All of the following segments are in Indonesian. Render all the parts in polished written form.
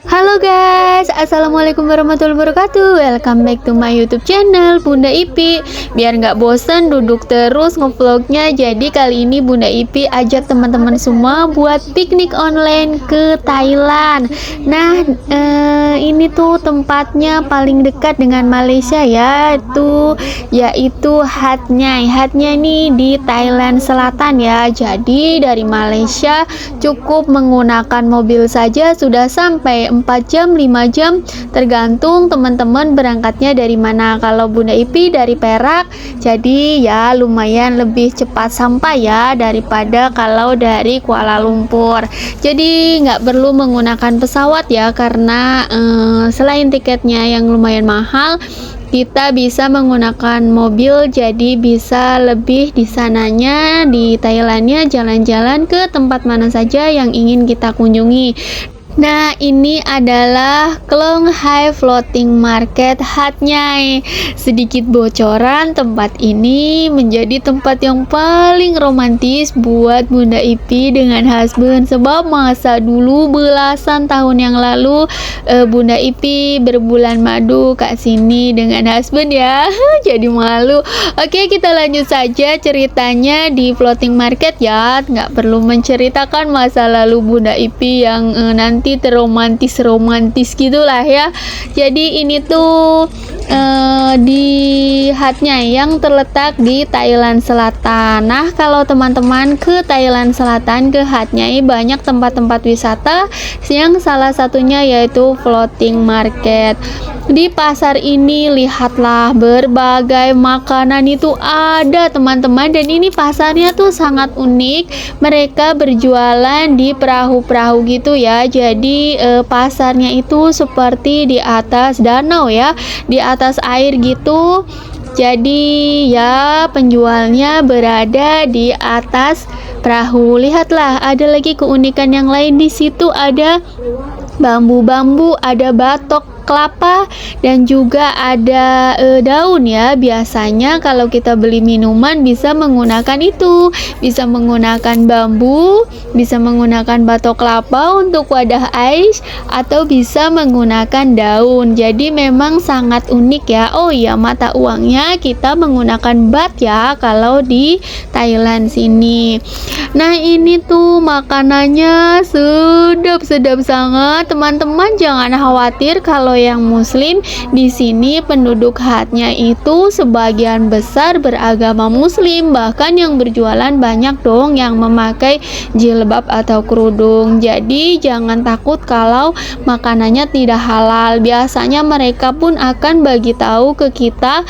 Halo guys, assalamualaikum warahmatullahi wabarakatuh. Welcome back to my YouTube channel Bunda Ipi. Biar nggak bosen duduk terus ngevlognya, jadi kali ini Bunda Ipi ajak teman-teman semua buat piknik online ke Thailand. Nah, ini tuh tempatnya paling dekat dengan Malaysia ya, yaitu Hat Nhai. Hat Nhai ini di Thailand Selatan ya. Jadi dari Malaysia cukup menggunakan mobil saja sudah sampai 4 jam 5 jam tergantung teman-teman berangkatnya dari mana. Kalau Bunda Ipi dari Perak, jadi ya lumayan lebih cepat sampai ya daripada kalau dari Kuala Lumpur. Jadi nggak perlu menggunakan pesawat ya, karena selain tiketnya yang lumayan mahal, kita bisa menggunakan mobil, jadi bisa lebih di sananya di Thailandnya jalan-jalan ke tempat mana saja yang ingin kita kunjungi. Nah, ini adalah Klong Hai Floating Market Hat Nhai. Sedikit bocoran, tempat ini menjadi tempat yang paling romantis buat Bunda Ipi dengan husband, sebab masa dulu belasan tahun yang lalu Bunda Ipi berbulan madu ke sini dengan husband ya. Jadi malu. Oke, kita lanjut saja ceritanya di floating market ya. Nggak perlu menceritakan masa lalu Bunda Ipi yang nanti terromantis gitulah ya. Jadi ini tuh di Hat Nhai yang terletak di Thailand Selatan. Nah, kalau teman-teman ke Thailand Selatan, ke Hat Nhai, banyak tempat-tempat wisata yang salah satunya yaitu floating market. Di pasar ini lihatlah berbagai makanan itu ada teman-teman, dan ini pasarnya tuh sangat unik. Mereka berjualan di perahu-perahu gitu ya. Jadi pasarnya itu seperti di atas danau ya, di atas air gitu. Jadi ya penjualnya berada di atas perahu. Lihatlah, ada lagi keunikan yang lain di situ, ada bambu-bambu, ada batok kelapa, dan juga ada daun ya. Biasanya kalau kita beli minuman bisa menggunakan itu, bisa menggunakan bambu, bisa menggunakan batok kelapa untuk wadah ais, atau bisa menggunakan daun. Jadi memang sangat unik ya. Oh iya, mata uangnya kita menggunakan baht ya kalau di Thailand sini. Nah, ini tuh makanannya sedap sangat teman-teman. Jangan khawatir kalau yang muslim. Di sini penduduk Hat Nhai itu sebagian besar beragama muslim, bahkan yang berjualan banyak dong yang memakai jilbab atau kerudung. Jadi jangan takut kalau makanannya tidak halal. Biasanya mereka pun akan bagi tahu ke kita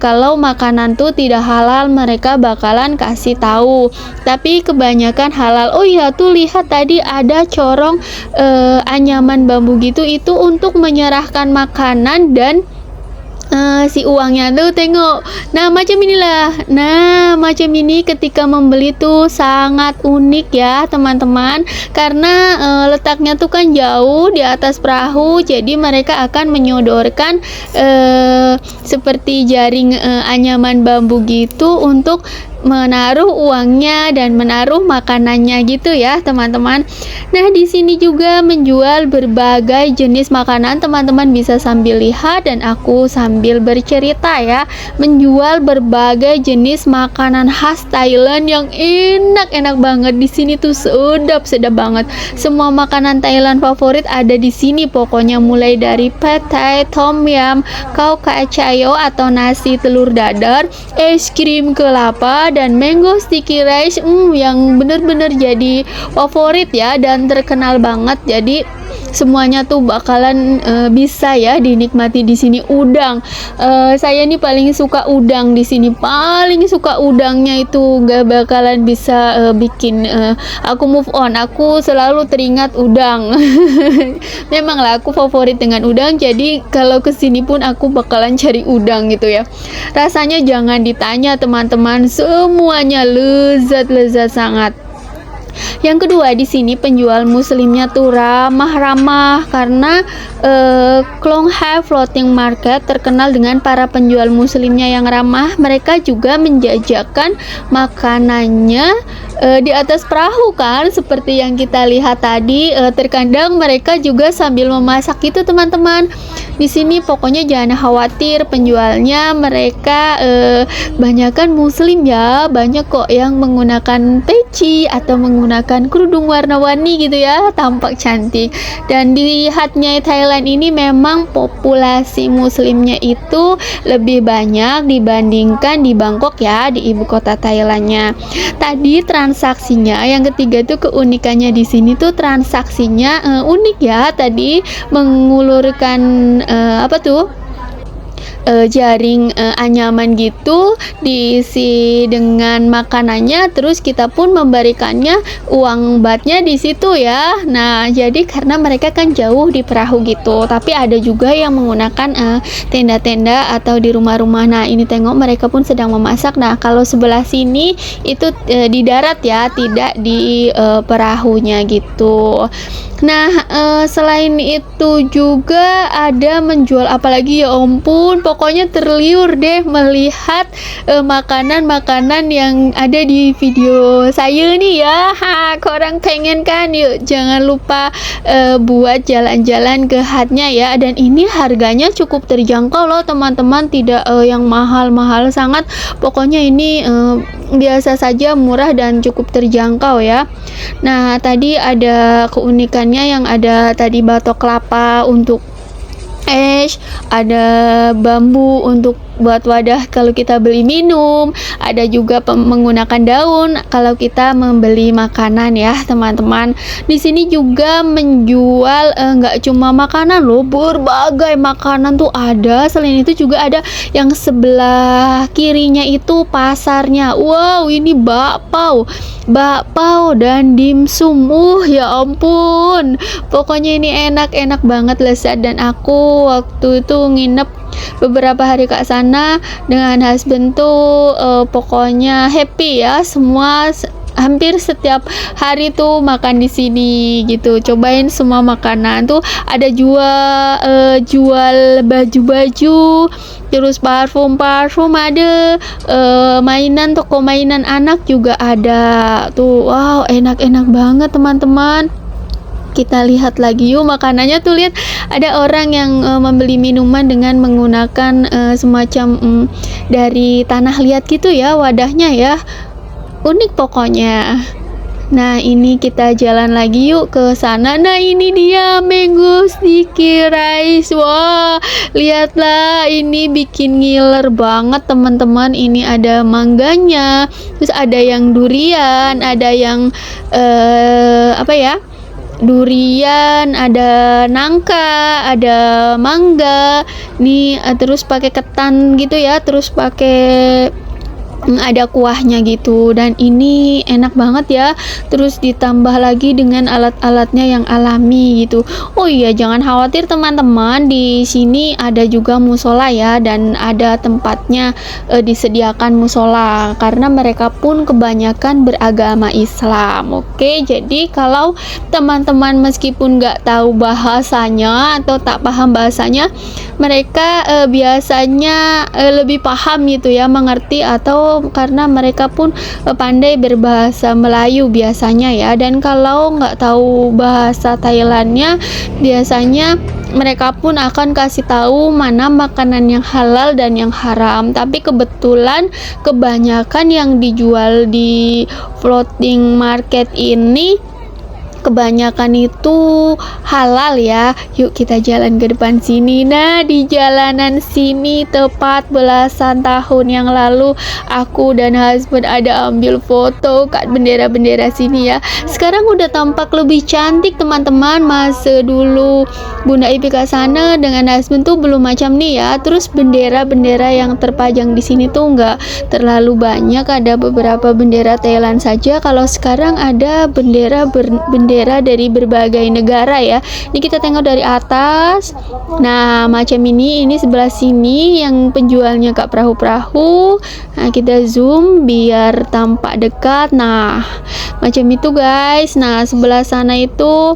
kalau makanan tuh tidak halal, mereka bakalan kasih tahu. Tapi kebanyakan halal. Oh iya, tuh lihat tadi ada corong anyaman bambu gitu, itu untuk menyerahkan makanan dan si uangnya tuh tengok. Nah, macam inilah. Nah, macam ini ketika membeli tuh sangat unik ya teman-teman, karena letaknya tuh kan jauh di atas perahu. Jadi mereka akan menyodorkan seperti jaring anyaman bambu gitu untuk menaruh uangnya dan menaruh makanannya gitu ya teman-teman. Nah, di sini juga menjual berbagai jenis makanan. Teman-teman bisa sambil lihat dan aku sambil bercerita ya. Menjual berbagai jenis makanan khas Thailand yang enak-enak banget. Di sini tuh sedap banget. Semua makanan Thailand favorit ada di sini pokoknya, mulai dari pad thai, tom yum, kau kacayo atau nasi telur dadar, es krim kelapa, dan mango sticky rice yang bener-bener jadi favorit ya dan terkenal banget. Jadi semuanya tuh bakalan bisa ya dinikmati di sini. Udang, saya nih paling suka udang di sini, paling suka udangnya itu, gak bakalan bisa bikin aku move on. Aku selalu teringat udang. Memanglah aku favorit dengan udang, jadi kalau kesini pun aku bakalan cari udang gitu ya. Rasanya jangan ditanya teman-teman, semuanya lezat sangat. Yang kedua, di sini penjual muslimnya tuh ramah-ramah, karena Klong Hai Floating Market terkenal dengan para penjual muslimnya yang ramah. Mereka juga menjajakan makanannya di atas perahu kan, seperti yang kita lihat tadi. Terkadang mereka juga sambil memasak itu teman-teman. Di sini pokoknya jangan khawatir, penjualnya mereka banyakan muslim ya, banyak kok yang menggunakan peci atau menggunakan kerudung warna-warni gitu ya, tampak cantik. Dan dilihatnya Thailand ini memang populasi muslimnya itu lebih banyak dibandingkan di Bangkok ya, di ibu kota Thailandnya. Tadi transaksinya yang ketiga tuh, keunikannya di sini tuh transaksinya unik ya. Tadi mengulurkan apa tuh, jaring anyaman gitu, diisi dengan makanannya, terus kita pun memberikannya uang batnya di situ ya. Nah, jadi karena mereka kan jauh di perahu gitu, tapi ada juga yang menggunakan tenda-tenda atau di rumah-rumah. Nah, ini tengok mereka pun sedang memasak. Nah, kalau sebelah sini itu di darat ya, tidak di perahunya gitu. Nah, selain itu juga ada menjual apalagi, ya ampun, pokoknya terliur deh melihat makanan-makanan yang ada di video saya nih ya. Korang pengen kan? Yuk jangan lupa buat jalan-jalan ke hatnya ya. Dan ini harganya cukup terjangkau loh teman-teman, tidak yang mahal-mahal sangat. Pokoknya ini biasa saja, murah dan cukup terjangkau ya. Nah, tadi ada keunikannya yang ada tadi batok kelapa untuk es, ada bambu untuk buat wadah kalau kita beli minum, ada juga menggunakan daun kalau kita membeli makanan ya teman-teman. Di sini juga menjual nggak cuma makanan loh, berbagai makanan tuh ada. Selain itu juga ada yang sebelah kirinya itu pasarnya. Wow, ini bakpao dan dimsum. Ya ampun, pokoknya ini enak-enak banget, lezat. Dan aku waktu itu nginep beberapa hari ke sana dengan husband tuh pokoknya happy ya. Semua hampir setiap hari tuh makan di sini gitu, cobain semua makanan tuh. Ada jual baju-baju, terus parfum ada, mainan, toko mainan anak juga ada tuh. Wow, enak-enak banget teman-teman. Kita lihat lagi yuk makanannya tuh. Lihat, ada orang yang membeli minuman dengan menggunakan semacam dari tanah liat gitu ya wadahnya ya, unik pokoknya. Nah, ini kita jalan lagi yuk ke sana. Nah, ini dia mango sticky rice. Wah, lihatlah, ini bikin ngiler banget teman-teman. Ini ada mangganya, terus ada yang durian, ada yang apa ya, durian, ada nangka, ada mangga nih, terus pakai ketan gitu ya, terus pakai ada kuahnya gitu. Dan ini enak banget ya, terus ditambah lagi dengan alat-alatnya yang alami gitu. Oh iya, jangan khawatir teman-teman, di sini ada juga musola ya, dan ada tempatnya disediakan musola karena mereka pun kebanyakan beragama Islam. Oke, jadi kalau teman-teman meskipun nggak tahu bahasanya atau tak paham bahasanya, mereka biasanya lebih paham gitu ya, mengerti, atau karena mereka pun pandai berbahasa Melayu biasanya ya. Dan kalau nggak tahu bahasa Thailandnya, biasanya mereka pun akan kasih tahu mana makanan yang halal dan yang haram. Tapi kebetulan kebanyakan yang dijual di floating market ini kebanyakan itu halal ya. Yuk kita jalan ke depan sini. Nah, di jalanan sini tepat belasan tahun yang lalu aku dan husband ada ambil foto kat bendera-bendera sini ya. Sekarang udah tampak lebih cantik teman-teman. Masa dulu Bunda Ipi ke sana dengan husband tuh belum macam nih ya. Terus bendera-bendera yang terpajang di sini tuh nggak terlalu banyak, ada beberapa bendera Thailand saja. Kalau sekarang ada bendera dari berbagai negara ya. Ini kita tengok dari atas. Nah, macam ini sebelah sini yang penjualnya kak perahu-perahu. Nah, kita zoom biar tampak dekat. Nah, macam itu guys. Nah, sebelah sana itu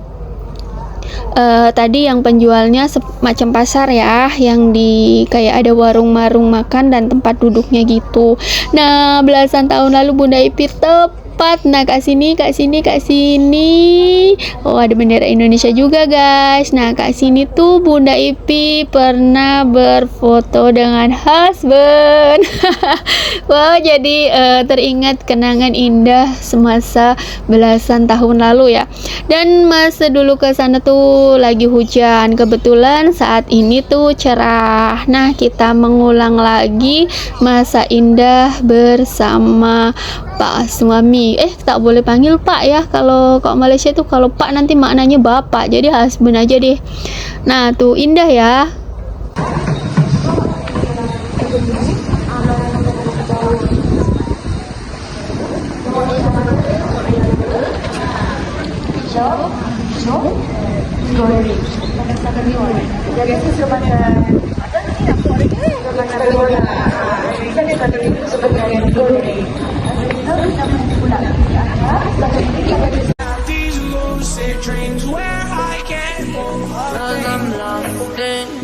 tadi yang penjualnya semacam pasar ya, yang di kayak ada warung-warung makan dan tempat duduknya gitu. Nah, belasan tahun lalu Bunda Ipi 4. Nah, kak sini. Oh, ada bendera Indonesia juga, guys. Nah, kak sini tuh Bunda Ipi pernah berfoto dengan husband. Wow, jadi teringat kenangan indah semasa belasan tahun lalu ya. Dan masa dulu ke sana tuh lagi hujan. Kebetulan saat ini tuh cerah. Nah, kita mengulang lagi masa indah bersama Pak suami. Tak boleh panggil Pak ya. Kalau Malaysia tuh kalau Pak nanti maknanya bapak. Jadi husband aja deh. Nah, tuh indah ya. These lucid dreams where I can't move. 'Cause I'm lost in